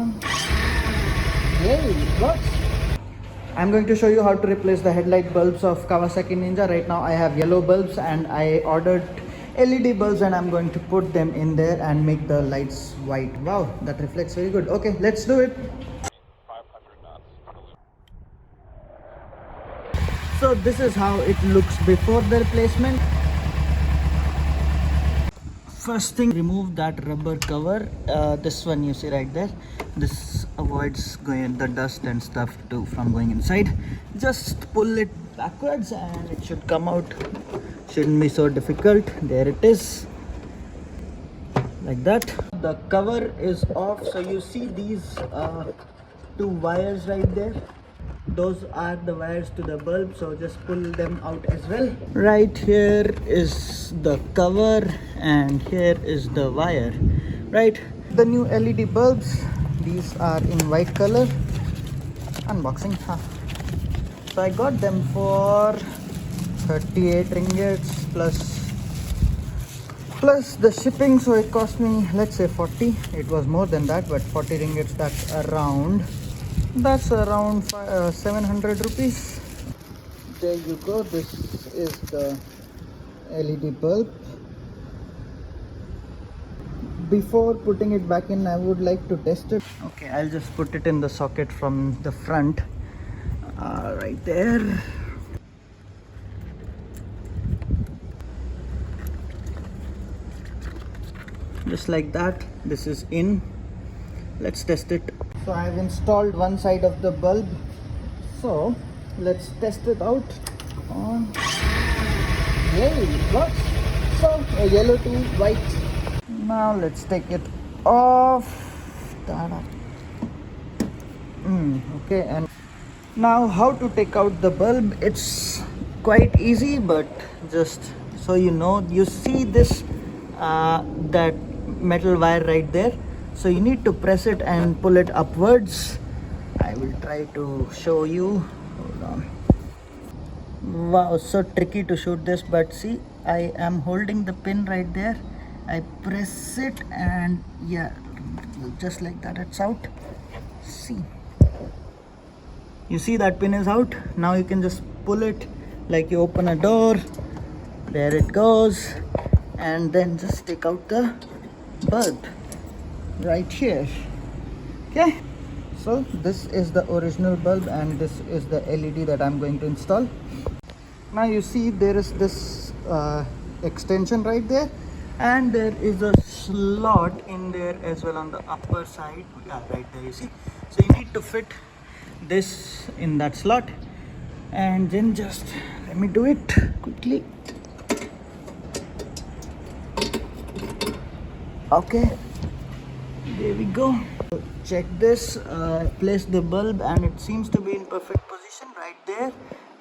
on. Yay, it works. I'm going to show you how to replace the headlight bulbs of Kawasaki Ninja. Right now I have yellow bulbs and I ordered LED bulbs, and I'm going to put them in there and make the lights white. Wow, that reflects very good. Okay, let's do it. So this is how it looks before the replacement. First thing, remove that rubber cover. This one you see right there. This avoids the dust and stuff from going inside. Just pull it backwards and it should come out. Shouldn't be so difficult. There it is, like that. The cover is off, so you see these two wires right there. Those are the wires to the bulb, so just pull them out as well. Right here is the cover and here is the wire. Right, the new LED bulbs, these are in white color. Unboxing. So I got them for 38 ringgits plus the shipping, so it cost me, let's say 40. It was more than that, but 40 ringgits, that's around 700 rupees. There you go. This is the LED bulb. Before putting it back in, I would like to test it. Okay, I'll just put it in the socket from the front, right there. Just like that. This is in. Let's test it. So I have installed one side of the bulb, so let's test it out on. Yay, it works. So a yellow to white. Now let's take it off. Okay, and now how to take out the bulb? It's quite easy, but just so you know, you see this that metal wire right there. So you need to press it and pull it upwards. I will try to show you. Hold on. Wow, so tricky to shoot this, but see, I am holding the pin right there. I press it and yeah, just like that, it's out. See, you see that pin is out. Now you can just pull it like you open a door. There it goes, and then just take out the bulb right here. Okay, so this is the original bulb and this is the LED that I'm going to install. Now you see there is this extension right there, and there is a slot in there as well on the upper side. Yeah, right there, you see. So you need to fit this in that slot, and then just let me do it quickly. Okay, there we go. Check this. Place the bulb and it seems to be in perfect position right there,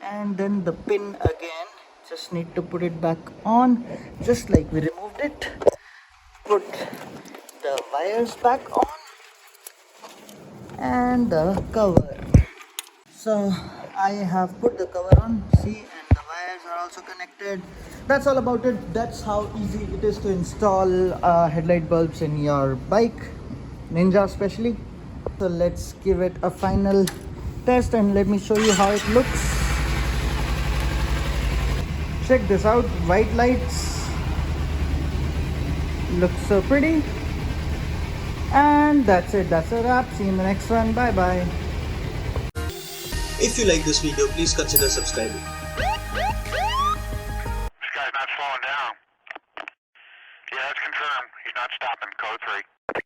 and then the pin again, just need to put it back on just like we removed it. Put the wires back on and the cover. So I have put the cover on, see, and the wires are also connected. That's all about it. That's how easy it is to install headlight bulbs in your bike, Ninja especially. So let's give it a final test and let me show you how it looks. Check this out, white lights, looks so pretty. And that's it, that's a wrap. See you in the next one. Bye bye. If you like this video, please consider subscribing. This guy's not slowing down. Yeah, that's confirmed. He's not stopping. Code 3.